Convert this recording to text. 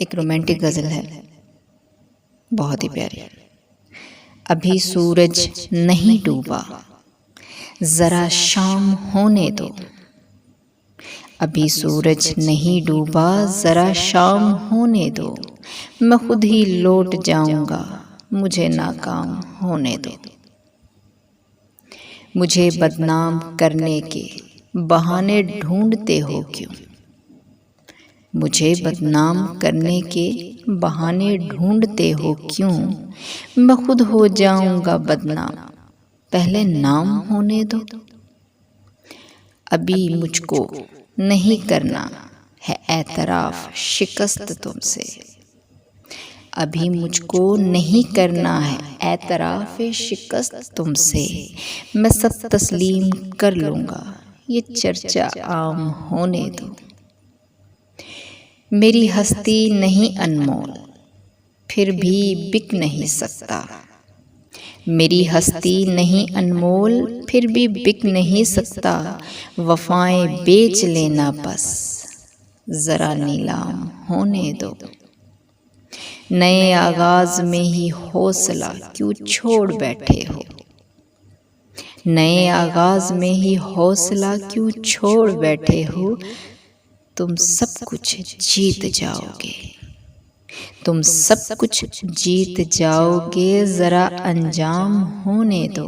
एक रोमांटिक गज़ल है, बहुत ही प्यारी। अभी सूरज नहीं डूबा, ज़रा शाम होने दो। अभी सूरज नहीं डूबा, ज़रा शाम होने दो। मैं खुद ही लौट जाऊंगा, मुझे नाकाम होने दो। मुझे बदनाम करने के बहाने ढूंढते हो क्यों? मुझे बदनाम करने के बहाने ढूंढते हो क्यों? मैं खुद हो जाऊंगा बदनाम, पहले नाम होने दो। अभी मुझको नहीं करना है एतराफ़ शिकस्त तुमसे। अभी मुझको नहीं करना है एतराफ़ शिकस्त तुमसे। मैं सब तस्लीम कर लूँगा, ये चर्चा आम होने दो। मेरी हस्ती नहीं अनमोल, फिर भी बिक नहीं सकता। मेरी हस्ती नहीं अनमोल, फिर भी बिक नहीं सकता। वफ़ाएं बेच लेना बस, ज़रा नीलाम होने दो। नए आगाज़ में ही हौसला क्यों छोड़ बैठे हो? नए आगाज़ में ही हौसला क्यों छोड़ बैठे हो? तुम सब कुछ जीत जाओगे, तुम सब कुछ जीत जाओगे, ज़रा अंजाम होने दो।